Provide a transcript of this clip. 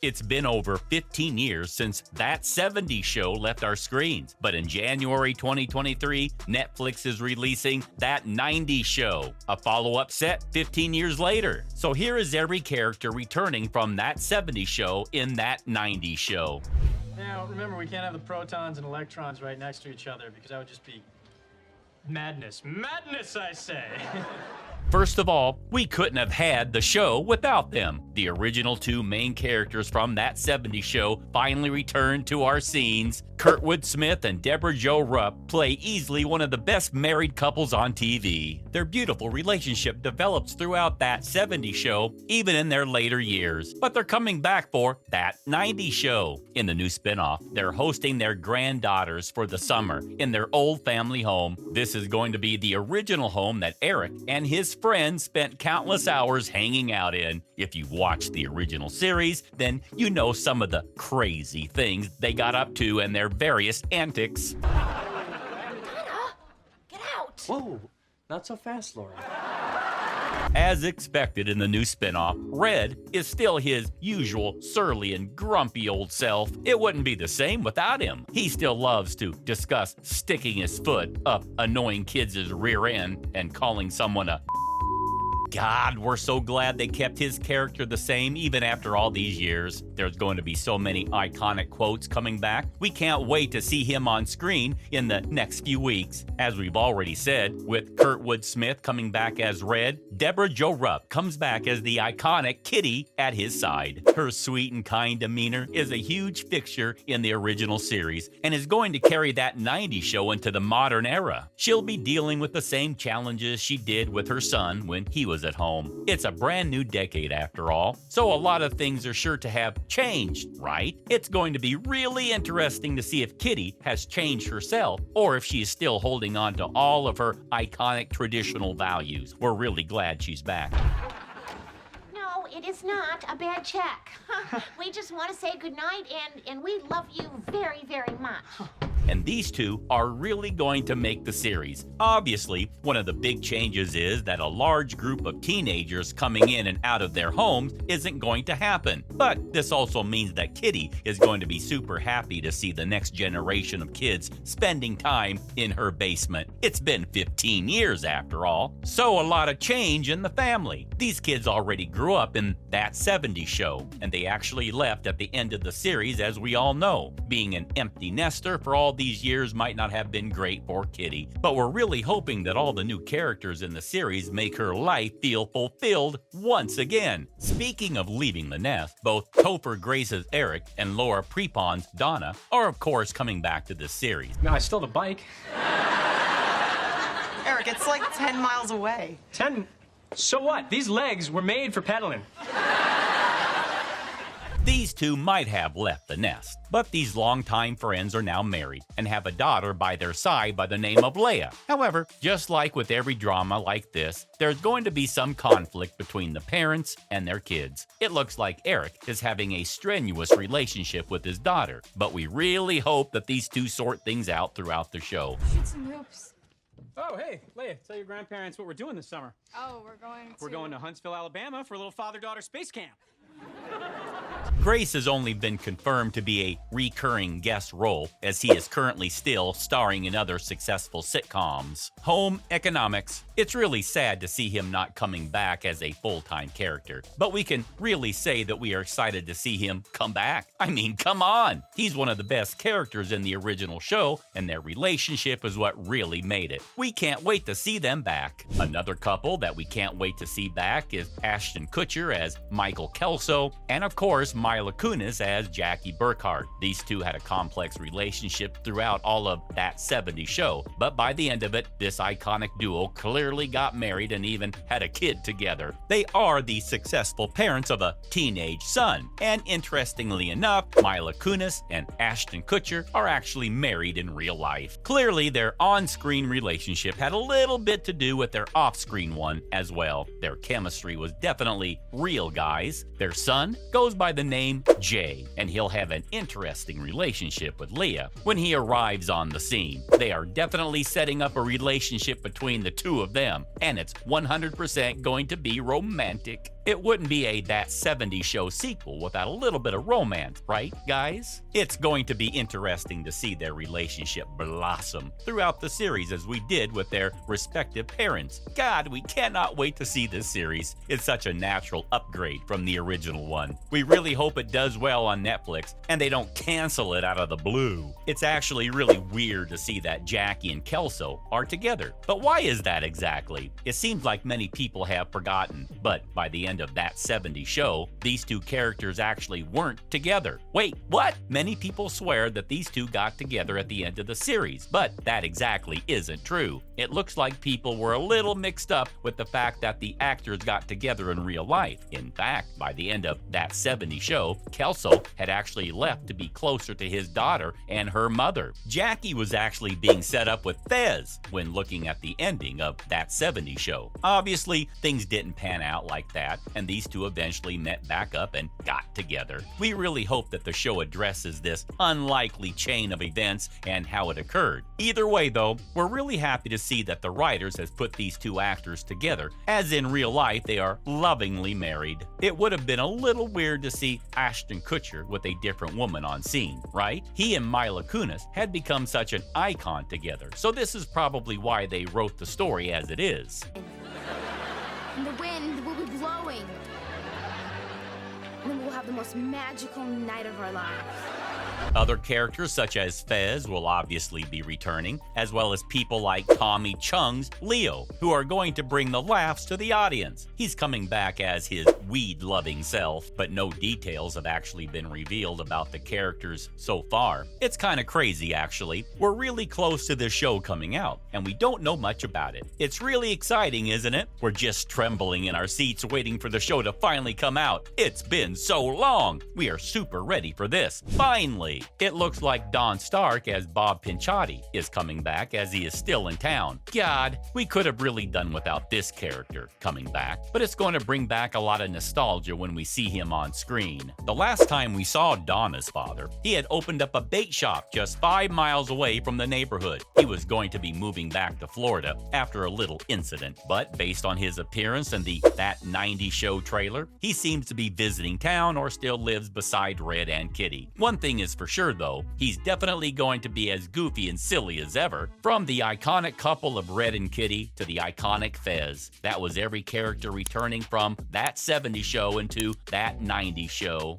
It's been over 15 years since That 70's Show left our screens, but in January 2023, Netflix is releasing That 90's Show, a follow-up set 15 years later. So here is every character returning from That 70's Show in That 90's Show. Now, remember, we can't have the protons and electrons right next to each other because that would just be madness. Madness, I say! First of all, we couldn't have had the show without them. The original two main characters from That 70's Show finally returned to our scenes. Kurtwood Smith and Deborah Jo Rupp play easily one of the best married couples on TV. Their beautiful relationship develops throughout That 70's Show, even in their later years. But they're coming back for That 90's Show. In the new spinoff, they're hosting their granddaughters for the summer in their old family home. This is going to be the original home that Eric and his friends spent countless hours hanging out in. If you watched the original series, then you know some of the crazy things they got up to and their various antics. Get out! Whoa, not so fast, Laura. As expected in the new spinoff, Red is still his usual surly and grumpy old self. It wouldn't be the same without him. He still loves to discuss sticking his foot up annoying kids' rear end and calling someone a God, we're so glad they kept his character the same even after all these years. There's going to be so many iconic quotes coming back. We can't wait to see him on screen in the next few weeks. As we've already said, with Kurtwood Smith coming back as Red, Deborah Jo Rupp comes back as the iconic Kitty at his side. Her sweet and kind demeanor is a huge fixture in the original series and is going to carry That 90's Show into the modern era. She'll be dealing with the same challenges she did with her son when he was at home. It's a brand new decade after all, so a lot of things are sure to have changed, right? It's going to be really interesting to see if Kitty has changed herself or if she is still holding on to all of her iconic traditional values. We're really glad she's back. No, it is not a bad check. We just want to say goodnight and we love you very, very much. And these two are really going to make the series. Obviously, one of the big changes is that a large group of teenagers coming in and out of their homes isn't going to happen. But this also means that Kitty is going to be super happy to see the next generation of kids spending time in her basement. It's been 15 years after all, so a lot of change in the family. These kids already grew up in That 70's Show, and they actually left at the end of the series, as we all know. Being an empty nester for all these years might not have been great for Kitty, but we're really hoping that all the new characters in the series make her life feel fulfilled once again. Speaking of leaving the nest, both Topher Grace's Eric and Laura Prepon's Donna are of course coming back to this series. No, I stole the bike. Eric, it's like 10 miles away. 10? So what? These legs were made for pedaling. These two might have left the nest, but these longtime friends are now married and have a daughter by their side by the name of Leia. However, just like with every drama like this, there's going to be some conflict between the parents and their kids. It looks like Eric is having a strenuous relationship with his daughter, but we really hope that these two sort things out throughout the show. Shoot some hoops. Oh, hey, Leia, tell your grandparents what we're doing this summer. Oh, we're going to Huntsville, Alabama for a little father-daughter space camp. Grace has only been confirmed to be a recurring guest role, as he is currently still starring in other successful sitcoms. Home Economics. It's really sad to see him not coming back as a full-time character, but we can really say that we are excited to see him come back. I mean, come on! He's one of the best characters in the original show, and their relationship is what really made it. We can't wait to see them back. Another couple that we can't wait to see back is Ashton Kutcher as Michael Kelso, and of course Mila Kunis as Jackie Burkhart. These two had a complex relationship throughout all of That 70's Show, but by the end of it, this iconic duo clearly got married and even had a kid together. They are the successful parents of a teenage son, and interestingly enough, Mila Kunis and Ashton Kutcher are actually married in real life. Clearly, their on-screen relationship had a little bit to do with their off-screen one as well. Their chemistry was definitely real, guys. Their son goes by the name Jay, and he'll have an interesting relationship with Leah when he arrives on the scene. They are definitely setting up a relationship between the two of them, and it's 100% going to be romantic. It wouldn't be a That 70's Show sequel without a little bit of romance, right, guys? It's going to be interesting to see their relationship blossom throughout the series as we did with their respective parents. God, we cannot wait to see this series. It's such a natural upgrade from the original one. We really hope it does well on Netflix and they don't cancel it out of the blue. It's actually really weird to see that Jackie and Kelso are together. But why is that exactly? It seems like many people have forgotten, but by the end of That 70's Show, these two characters actually weren't together. Wait, what? Many people swear that these two got together at the end of the series, but that exactly isn't true. It looks like people were a little mixed up with the fact that the actors got together in real life. In fact, by the end of That 70's Show, Kelso had actually left to be closer to his daughter and her mother. Jackie was actually being set up with Fez when looking at the ending of That 70's Show. Obviously, things didn't pan out like that, and these two eventually met back up and got together. We really hope that the show addresses this unlikely chain of events and how it occurred. Either way, though, we're really happy to see that the writers has put these two actors together, as in real life they are lovingly married. It would have been a little weird to see Ashton Kutcher with a different woman on scene, right? He and Mila Kunis had become such an icon together, so this is probably why they wrote the story as it is. And the wind will be blowing. And we'll have the most magical night of our lives. Other characters such as Fez will obviously be returning, as well as people like Tommy Chung's Leo, who are going to bring the laughs to the audience. He's coming back as his weed-loving self, but no details have actually been revealed about the characters so far. It's kind of crazy, actually. We're really close to this show coming out, and we don't know much about it. It's really exciting, isn't it? We're just trembling in our seats waiting for the show to finally come out. It's been so long. We are super ready for this. Finally! It looks like Don Stark as Bob Pinciotti is coming back as he is still in town. God, we could have really done without this character coming back, but it's going to bring back a lot of nostalgia when we see him on screen. The last time we saw Donna's father, he had opened up a bait shop just 5 miles away from the neighborhood. He was going to be moving back to Florida after a little incident, but based on his appearance in the That 90's Show trailer, he seems to be visiting town or still lives beside Red and Kitty. One thing is for sure though, he's definitely going to be as goofy and silly as ever. From the iconic couple of Red and Kitty to the iconic Fez, that was every character returning from That 70's Show into That 90's Show.